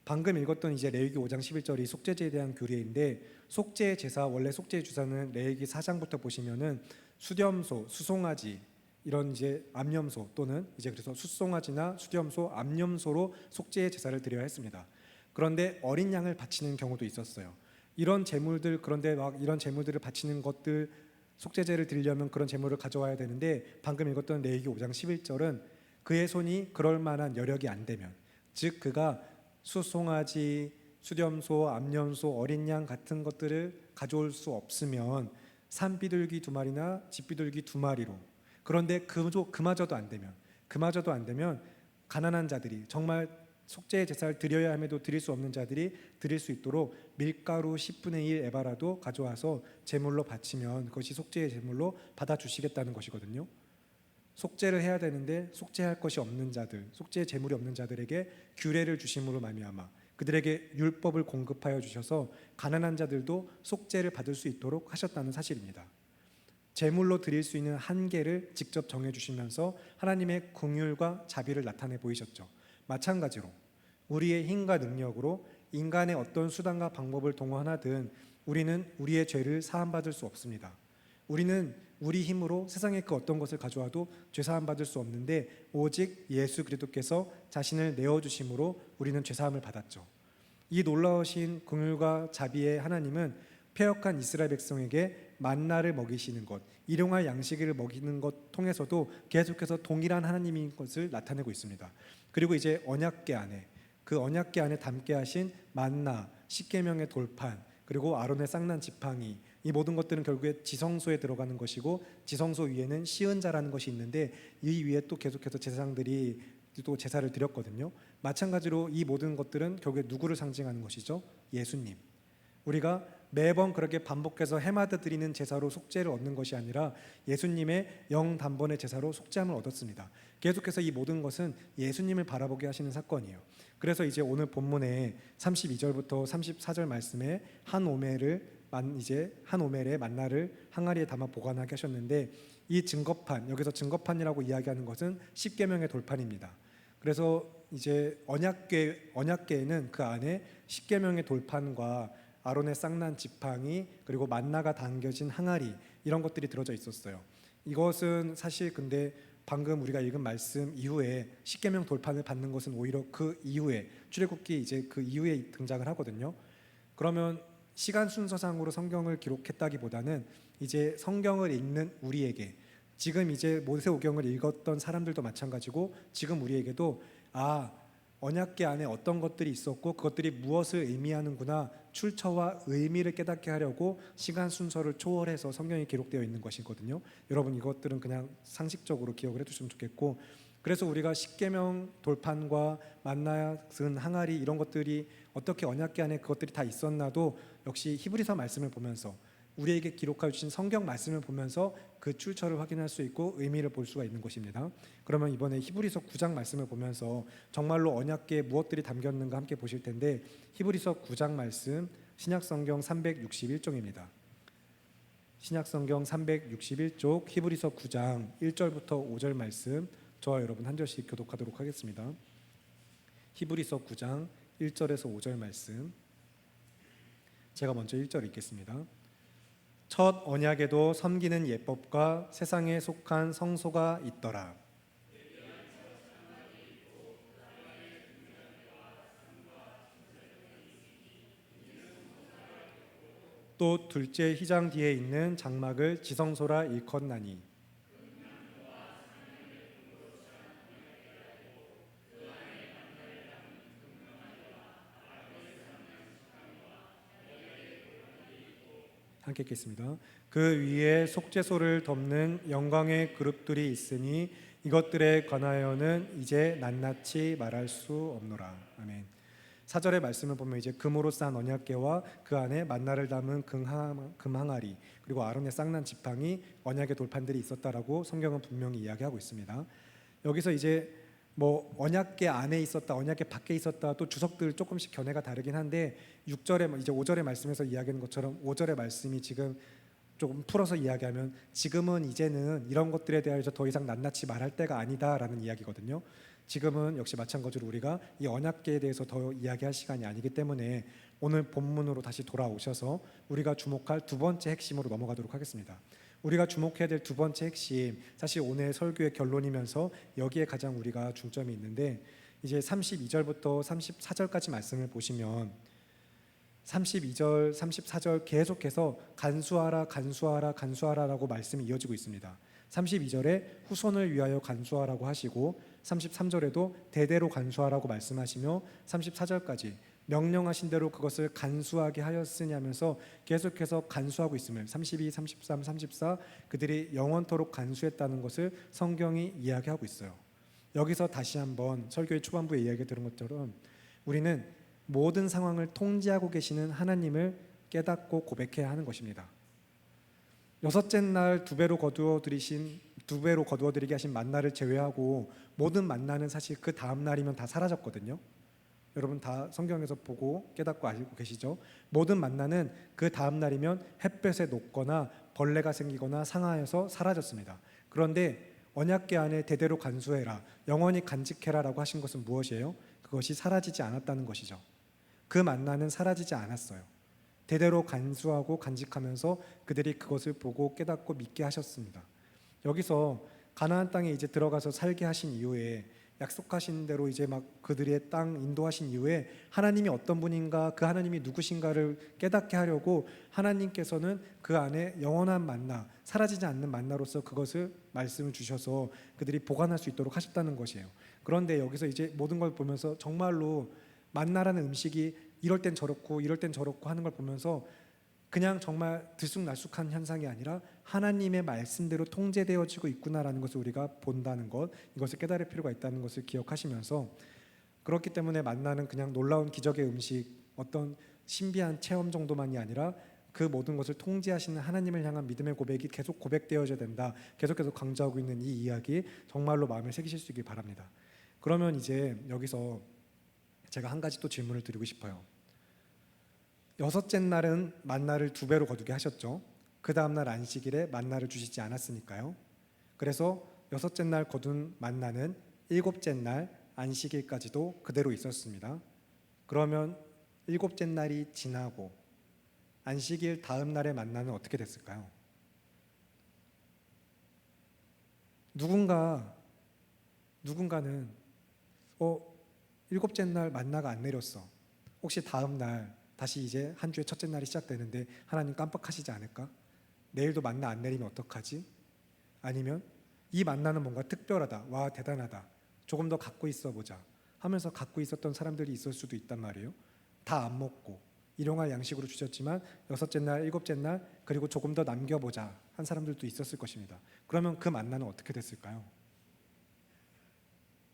방금 읽었던 이제 레위기 5장 11절이 속죄제에 대한 규례인데, 속죄 제사, 원래 속죄 주사는 레위기 4장부터 보시면은 수렴소, 수송아지, 이런 이제 암염소 또는 이제 그래서 숫송아지나 수렴소, 암염소로 속죄의 제사를 드려야 했습니다. 그런데 어린 양을 바치는 경우도 있었어요. 이런 제물들, 그런데 막 이런 제물들을 바치는 것들, 속죄제를 드리려면 그런 제물을 가져와야 되는데, 방금 읽었던 레위기 5장 11절은 그의 손이 그럴 만한 여력이 안 되면, 즉 그가 수송아지, 수렴소, 암염소, 어린 양 같은 것들을 가져올 수 없으면 산비둘기 2마리나 집비둘기 2마리로, 그런데 그마저도 안 되면 가난한 자들이, 정말 속죄의 제사를 드려야 함에도 드릴 수 없는 자들이 드릴 수 있도록 밀가루 10분의 1 에바라도 가져와서 제물로 바치면 그것이 속죄의 제물로 받아주시겠다는 것이거든요. 속죄를 해야 되는데 속죄할 것이 없는 자들, 속죄의 제물이 없는 자들에게 규례를 주심으로 말미암아 그들에게 율법을 공급하여 주셔서 가난한 자들도 속죄를 받을 수 있도록 하셨다는 사실입니다. 제물로 드릴 수 있는 한계를 직접 정해주시면서 하나님의 긍휼과 자비를 나타내 보이셨죠. 마찬가지로 우리의 힘과 능력으로 인간의 어떤 수단과 방법을 동원하든 우리는 우리의 죄를 사함받을 수 없습니다. 우리는 우리 힘으로 세상의 그 어떤 것을 가져와도 죄 사함받을 수 없는데, 오직 예수 그리스도께서 자신을 내어주심으로 우리는 죄 사함을 받았죠. 이 놀라우신 긍휼과 자비의 하나님은 패역한 이스라엘 백성에게 만나를 먹이시는 것, 일용할 양식을 먹이는 것 통해서도 계속해서 동일한 하나님인 것을 나타내고 있습니다. 그리고 이제 언약궤 안에, 그 언약궤 안에 담게 하신 만나, 십계명의 돌판, 그리고 아론의 쌍난 지팡이, 이 모든 것들은 결국에 지성소에 들어가는 것이고, 지성소 위에는 시은자라는 것이 있는데 이 위에 또 계속해서 제사장들이 또 제사를 드렸거든요. 마찬가지로 이 모든 것들은 결국에 누구를 상징하는 것이죠? 예수님. 우리가 매번 그렇게 반복해서 해마다 드리는 제사로 속죄를 얻는 것이 아니라 예수님의 영단번의 제사로 속죄함을 얻었습니다. 계속해서 이 모든 것은 예수님을 바라보게 하시는 사건이에요. 그래서 이제 오늘 본문에 32절부터 34절 말씀에 한 오멜의 만나를 항아리에 담아 보관하게 하셨는데, 이 증거판, 여기서 증거판이라고 이야기하는 것은 십계명의 돌판입니다. 그래서 이제 언약궤에는 그 안에 십계명의 돌판과 아론의 쌍난 지팡이, 그리고 만나가 담겨진 항아리, 이런 것들이 들어져 있었어요. 이것은 사실 근데 방금 우리가 읽은 말씀 이후에 십계명 돌판을 받는 것은 오히려 그 이후에, 출애굽기 이제 그 이후에 등장을 하거든요. 그러면 시간 순서상으로 성경을 기록했다기보다는 이제 성경을 읽는 우리에게, 지금 이제 모세오경을 읽었던 사람들도 마찬가지고 지금 우리에게도 언약궤 안에 어떤 것들이 있었고 그것들이 무엇을 의미하는구나, 출처와 의미를 깨닫게 하려고 시간 순서를 초월해서 성경이 기록되어 있는 것이거든요. 여러분, 이것들은 그냥 상식적으로 기억을 해두시면 좋겠고, 그래서 우리가 십계명 돌판과 만나 쓴 항아리, 이런 것들이 어떻게 언약궤 안에 그것들이 다 있었나도 역시 히브리서 말씀을 보면서, 우리에게 기록하여 주신 성경 말씀을 보면서 그 출처를 확인할 수 있고 의미를 볼 수가 있는 것입니다. 그러면 이번에 히브리서 9장 말씀을 보면서 정말로 언약궤에 무엇들이 담겼는가 함께 보실 텐데, 히브리서 9장 말씀 신약성경 361쪽입니다. 신약성경 361쪽 히브리서 9장 1절부터 5절 말씀, 저와 여러분 한 절씩 교독하도록 하겠습니다. 히브리서 9장 1절에서 5절 말씀, 제가 먼저 1절 읽겠습니다. 첫 언약에도 섬기는 예법과 세상에 속한 성소가 있더라. 또 둘째 휘장 뒤에 있는 장막을 지성소라 일컫나니, 함께 읽겠습니다. 그 위에 속죄소를 덮는 영광의 그룹들이 있으니 이것들에 관하여는 이제 낱낱이 말할 수 없노라. 아멘. 4절의 말씀을 보면 이제 금으로 쌓은 언약궤와 그 안에 만나를 담은 금항아리 그리고 아론의 쌍난 지팡이 언약의 돌판들이 있었다라고 성경은 분명히 이야기하고 있습니다. 여기서 이제 뭐 언약궤 안에 있었다, 언약궤 밖에 있었다, 또 주석들 조금씩 견해가 다르긴 한데 6절에 이제 5절의 말씀에서 이야기하는 것처럼 5절의 말씀이 지금 조금 풀어서 이야기하면 지금은 이제는 이런 것들에 대해서 더 이상 낱낱이 말할 때가 아니다라는 이야기거든요. 지금은 역시 마찬가지로 우리가 이 언약궤에 대해서 더 이야기할 시간이 아니기 때문에 오늘 본문으로 다시 돌아오셔서 우리가 주목할 두 번째 핵심으로 넘어가도록 하겠습니다. 우리가 주목해야 될 두 번째 핵심, 사실 오늘 설교의 결론이면서 여기에 가장 우리가 중점이 있는데 이제 32절부터 34절까지 말씀을 보시면 32절, 34절 계속해서 간수하라라고 말씀이 이어지고 있습니다. 32절에 후손을 위하여 간수하라고 하시고 33절에도 대대로 간수하라고 말씀하시며 34절까지 명령하신 대로 그것을 간수하게 하였으냐면서 계속해서 간수하고 있음을 32, 33, 34 그들이 영원토록 간수했다는 것을 성경이 이야기하고 있어요. 여기서 다시 한번 설교의 초반부에 이야기 들은 것처럼 우리는 모든 상황을 통제하고 계시는 하나님을 깨닫고 고백해야 하는 것입니다. 여섯째 날 두 배로 거두어 드리게 하신 만나를 제외하고 모든 만나는 사실 그 다음 날이면 다 사라졌거든요. 여러분 다 성경에서 보고 깨닫고 알고 계시죠? 모든 만나는 그 다음 날이면 햇볕에 녹거나 벌레가 생기거나 상하여서 사라졌습니다. 그런데 언약궤 안에 대대로 간수해라, 영원히 간직해라라고 하신 것은 무엇이에요? 그것이 사라지지 않았다는 것이죠. 그 만나는 사라지지 않았어요. 대대로 간수하고 간직하면서 그들이 그것을 보고 깨닫고 믿게 하셨습니다. 여기서 가나안 땅에 이제 들어가서 살게 하신 이후에 약속하신 대로 이제 막 그들의 땅 인도하신 이후에 하나님이 어떤 분인가, 그 하나님이 누구신가를 깨닫게 하려고 하나님께서는 그 안에 영원한 만나, 사라지지 않는 만나로서 그것을 말씀을 주셔서 그들이 보관할 수 있도록 하셨다는 것이에요. 그런데 여기서 이제 모든 걸 보면서 정말로 만나라는 음식이 이럴 땐 저렇고 이럴 땐 저렇고 하는 걸 보면서 그냥 정말 들쑥날쑥한 현상이 아니라 하나님의 말씀대로 통제되어지고 있구나라는 것을 우리가 본다는 것, 이것을 깨달을 필요가 있다는 것을 기억하시면서, 그렇기 때문에 만나는 그냥 놀라운 기적의 음식, 어떤 신비한 체험 정도만이 아니라 그 모든 것을 통제하시는 하나님을 향한 믿음의 고백이 계속 고백되어져야 된다, 계속해서 강조하고 있는 이 이야기 정말로 마음에 새기실 수 있길 바랍니다. 그러면 이제 여기서 제가 한 가지 또 질문을 드리고 싶어요. 여섯째 날은 만나를 두 배로 거두게 하셨죠. 그 다음날 안식일에 만나를 주시지 않았으니까요. 그래서 여섯째 날 거둔 만나는 일곱째 날 안식일까지도 그대로 있었습니다. 그러면 일곱째 날이 지나고 안식일 다음 날의 만나는 어떻게 됐을까요? 누군가는 일곱째 날 만나가 안 내렸어. 혹시 다음 날 다시 이제 한 주의 첫째 날이 시작되는데 하나님 깜빡하시지 않을까? 내일도 만나 안 내리면 어떡하지? 아니면 이 만나는 뭔가 특별하다, 와 대단하다, 조금 더 갖고 있어 보자 하면서 갖고 있었던 사람들이 있을 수도 있단 말이에요. 다 안 먹고 일용할 양식으로 주셨지만 여섯째 날, 일곱째 날 그리고 조금 더 남겨보자 한 사람들도 있었을 것입니다. 그러면 그 만나는 어떻게 됐을까요?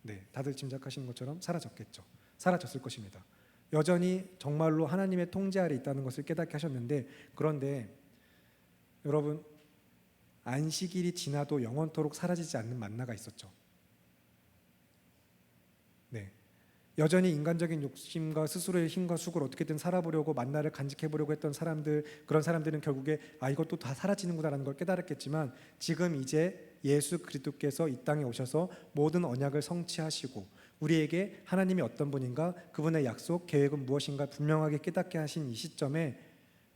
네, 다들 짐작하시는 것처럼 사라졌겠죠. 사라졌을 것입니다. 여전히 정말로 하나님의 통제 아래 있다는 것을 깨닫게 하셨는데, 그런데 여러분, 안식일이 지나도 영원토록 사라지지 않는 만나가 있었죠. 네, 여전히 인간적인 욕심과 스스로의 힘과 수고를 어떻게든 살아보려고 만나를 간직해보려고 했던 사람들, 그런 사람들은 결국에 이것도 다 사라지는구나라는 걸 깨달았겠지만, 지금 이제 예수 그리스도께서 이 땅에 오셔서 모든 언약을 성취하시고 우리에게 하나님이 어떤 분인가, 그분의 약속, 계획은 무엇인가 분명하게 깨닫게 하신 이 시점에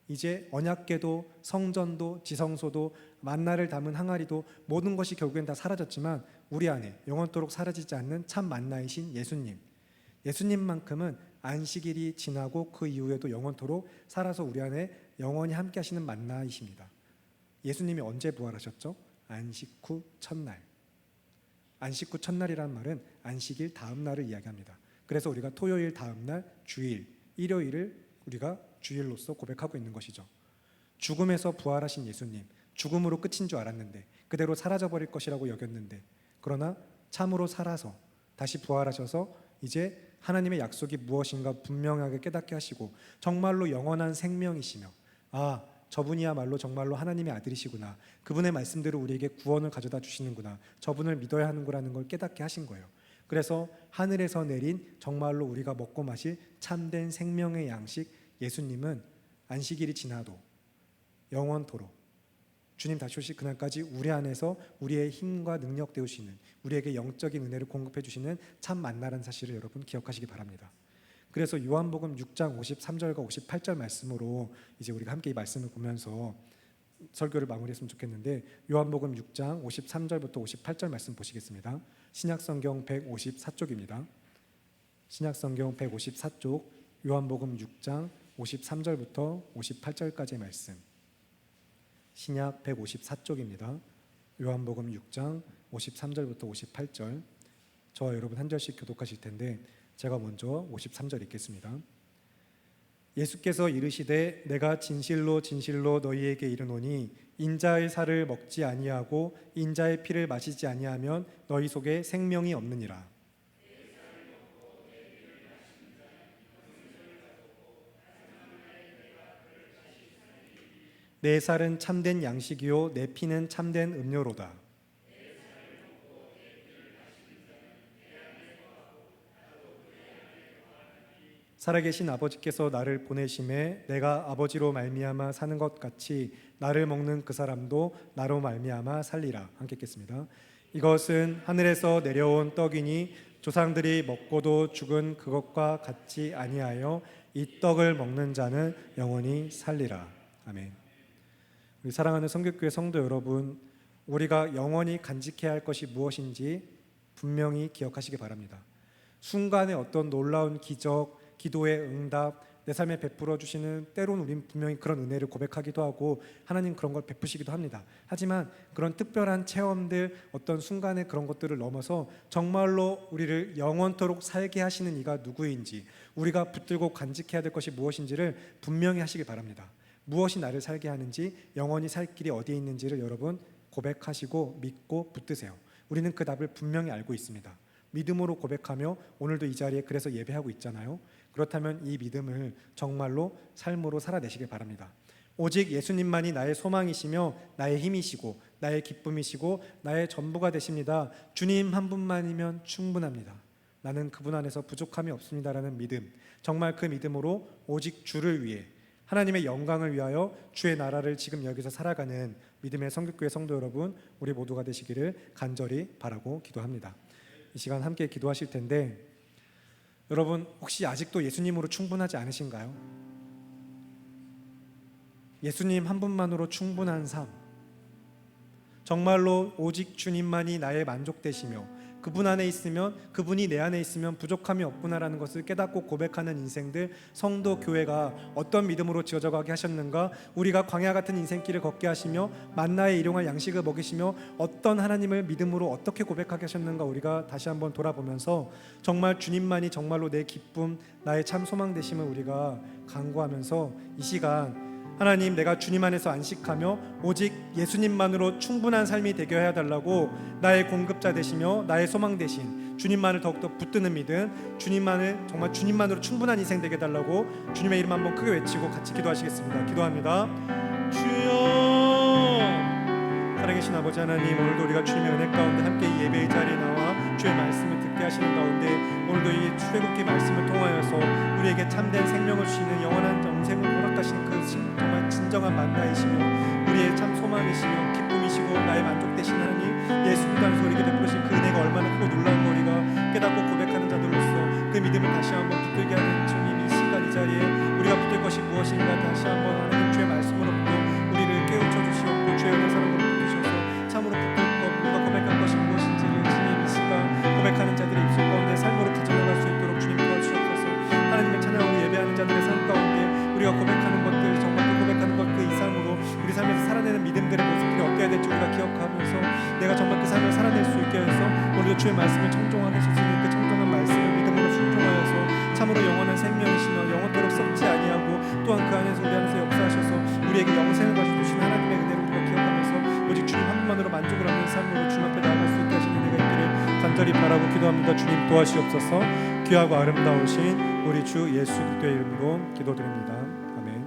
이제 언약궤도, 성전도, 지성소도, 만나를 담은 항아리도 모든 것이 결국엔 다 사라졌지만 우리 안에 영원토록 사라지지 않는 참 만나이신 예수님만큼은 안식일이 지나고 그 이후에도 영원토록 살아서 우리 안에 영원히 함께 하시는 만나이십니다. 예수님이 언제 부활하셨죠? 안식 후 첫날. 안식 후 첫날이라는 말은 안식일 다음 날을 이야기합니다. 그래서 우리가 토요일 다음 날, 주일, 일요일을 우리가 주일로서 고백하고 있는 것이죠. 죽음에서 부활하신 예수님, 죽음으로 끝인 줄 알았는데, 그대로 사라져버릴 것이라고 여겼는데, 그러나 참으로 살아서 다시 부활하셔서 이제 하나님의 약속이 무엇인가 분명하게 깨닫게 하시고 정말로 영원한 생명이시며 저분이야말로 정말로 하나님의 아들이시구나, 그분의 말씀대로 우리에게 구원을 가져다 주시는구나, 저분을 믿어야 하는 거라는 걸 깨닫게 하신 거예요. 그래서 하늘에서 내린 정말로 우리가 먹고 마실 참된 생명의 양식 예수님은 안식일이 지나도 영원토록 주님 다시 오실 그날까지 우리 안에서 우리의 힘과 능력 되우시는, 우리에게 영적인 은혜를 공급해 주시는 참 만나라는 사실을 여러분 기억하시기 바랍니다. 그래서 요한복음 6장 53절과 58절 말씀으로 이제 우리가 함께 이 말씀을 보면서 설교를 마무리했으면 좋겠는데, 요한복음 6장 53절부터 58절 말씀 보시겠습니다. 신약성경 154쪽입니다. 신약성경 154쪽 요한복음 6장 53절부터 58절까지의 말씀. 신약 154쪽입니다. 요한복음 6장 53절부터 58절. 저와 여러분 한 절씩 교독하실 텐데 제가 먼저 53절 읽겠습니다. 예수께서 이르시되 내가 진실로 진실로 너희에게 이르노니 인자의 살을 먹지 아니하고 인자의 피를 마시지 아니하면 너희 속에 생명이 없느니라. 내 살은 참된 양식이요 내 피는 참된 음료로다. 살아계신 아버지께서 나를 보내심에 내가 아버지로 말미암아 사는 것 같이 나를 먹는 그 사람도 나로 말미암아 살리라. 함께 읽겠습니다. 이것은 하늘에서 내려온 떡이니 조상들이 먹고도 죽은 그것과 같지 아니하여 이 떡을 먹는 자는 영원히 살리라. 아멘. 우리 사랑하는 성결교회 성도 여러분, 우리가 영원히 간직해야 할 것이 무엇인지 분명히 기억하시기 바랍니다. 순간의 어떤 놀라운 기적, 기도의 응답, 내 삶에 베풀어 주시는, 때로는 우린 분명히 그런 은혜를 고백하기도 하고 하나님 그런 걸 베푸시기도 합니다. 하지만 그런 특별한 체험들, 어떤 순간의 그런 것들을 넘어서 정말로 우리를 영원토록 살게 하시는 이가 누구인지, 우리가 붙들고 간직해야 될 것이 무엇인지를 분명히 하시기 바랍니다. 무엇이 나를 살게 하는지, 영원히 살 길이 어디에 있는지를 여러분 고백하시고 믿고 붙드세요. 우리는 그 답을 분명히 알고 있습니다. 믿음으로 고백하며 오늘도 이 자리에 그래서 예배하고 있잖아요. 그렇다면 이 믿음을 정말로 삶으로 살아내시길 바랍니다. 오직 예수님만이 나의 소망이시며 나의 힘이시고 나의 기쁨이시고 나의 전부가 되십니다. 주님 한 분만이면 충분합니다. 나는 그분 안에서 부족함이 없습니다라는 믿음, 정말 그 믿음으로 오직 주를 위해, 하나님의 영광을 위하여 주의 나라를 지금 여기서 살아가는 믿음의 성결교회 성도 여러분, 우리 모두가 되시기를 간절히 바라고 기도합니다. 이 시간 함께 기도하실 텐데, 여러분 혹시 아직도 예수님으로 충분하지 않으신가요? 예수님 한 분만으로 충분한 삶, 정말로 오직 주님만이 나의 만족되시며 그분 안에 있으면, 그분이 내 안에 있으면 부족함이 없구나라는 것을 깨닫고 고백하는 인생들, 성도 교회가 어떤 믿음으로 지어져 가게 하셨는가, 우리가 광야 같은 인생길을 걷게 하시며 만나의 일용할 양식을 먹이시며 어떤 하나님을 믿음으로 어떻게 고백하게 하셨는가, 우리가 다시 한번 돌아보면서 정말 주님만이 정말로 내 기쁨, 나의 참 소망 되심을 우리가 간구하면서 이 시간 하나님, 내가 주님 안에서 안식하며 오직 예수님만으로 충분한 삶이 되게 해달라고, 나의 공급자 되시며 나의 소망 되신 주님만을 더욱더 붙드는 믿음, 주님만을 정말 주님만으로 충분한 인생 되게 해달라고 주님의 이름 한번 크게 외치고 같이 기도하시겠습니다. 기도합니다. 주여, 살아계신 아버지 하나님, 오늘도 우리가 주님의 은혜 가운데 함께 이 예배의 자리에 나와 주의 말씀을 듣게 하시는 가운데 오늘도 이 출애굽기 말씀을 통하여서 우리에게 참된 생명을 주시는 영원한 영생을 허락하신 그 정말 진정한 만나이시며 우리의 참 소망이시며 기쁨이시고 나의 만족 되신 하나님, 예수님 안에서 우리에게 베풀으신 그 은혜가 얼마나 크고 놀라운 거 우리가 깨닫고 고백하는 자들로서 그 믿음을 다시 한번 붙들게 하는 주님, 이 시간 이 자리에 우리가 붙들 것이 무엇인가 다시 한번 하나님 주의 말씀으로부터 우리를 깨우쳐 주시옵고 주의 은혜 사랑으로 붙드셔서 참으로 붙들 것, 우리가 고백할 것이 무엇인지를 주님 이 시간 고백하는 자들의 입술 가운데 삶으로 가져나갈 수 있도록 주님 도와주시옵소서. 하나님을 찬양하고 예배하는 자들의 삶 가운데 우리가 고백하는 것들, 정말 그 고백하는 것 그 이상으로 우리 삶에서 살아내는 믿음들의 모습들이 어때야 될지 우리가 기억하면서 내가 정말 그 삶을 살아낼 수 있게 해서 오늘도 주의 말씀을 청종하게 하시니 그 청종한 말씀을 믿음으로 순종하여서 참으로 영원한 생명이시며 영원토록 썩지 아니하고 또한 그 안에서 우리 안에서 역사하셔서 우리에게 영생을 가지고 주신 하나님의 은혜를 우리가 기억하면서 오직 주님 한 분만으로 만족을 하는 삶으로 주님 앞에 나아갈 수 있게 하시는 은혜가 있기를 간절히 바라고 기도합니다. 주님 도와주시옵소서. 귀하고 아름다우신 우리 주 예수 그리스도의 이름으로 기도드립니다. 아멘.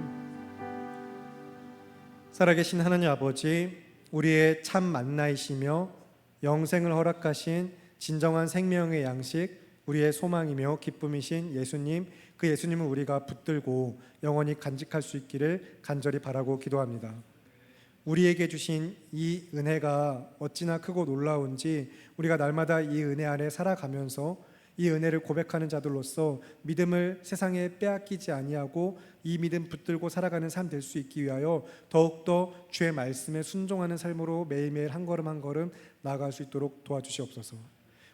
살아계신 하나님 아버지, 우리의 참 만나이시며 영생을 허락하신 진정한 생명의 양식, 우리의 소망이며 기쁨이신 예수님, 그 예수님을 우리가 붙들고 영원히 간직할 수 있기를 간절히 바라고 기도합니다. 우리에게 주신 이 은혜가 어찌나 크고 놀라운지 우리가 날마다 이 은혜 안에 살아가면서 이 은혜를 고백하는 자들로서 믿음을 세상에 빼앗기지 아니하고 이 믿음 붙들고 살아가는 삶 될 수 있기 위하여 더욱더 주의 말씀에 순종하는 삶으로 매일매일 한 걸음 한 걸음 나아갈 수 있도록 도와주시옵소서.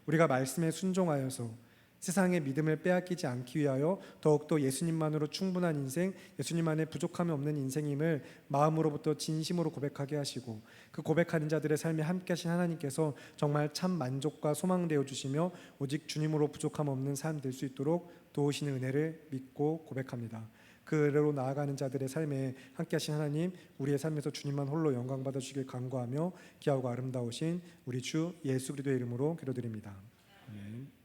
우리가 말씀에 순종하여서 세상의 믿음을 빼앗기지 않기 위하여 더욱더 예수님만으로 충분한 인생, 예수님 안에 부족함이 없는 인생임을 마음으로부터 진심으로 고백하게 하시고, 그 고백하는 자들의 삶에 함께 하신 하나님께서 정말 참 만족과 소망되어 주시며 오직 주님으로 부족함 없는 삶 될 수 있도록 도우시는 은혜를 믿고 고백합니다. 그 은혜로 나아가는 자들의 삶에 함께 하신 하나님, 우리의 삶에서 주님만 홀로 영광 받아주시길 간구하며 귀하고 아름다우신 우리 주 예수 그리스도의 이름으로 기도드립니다. 아멘.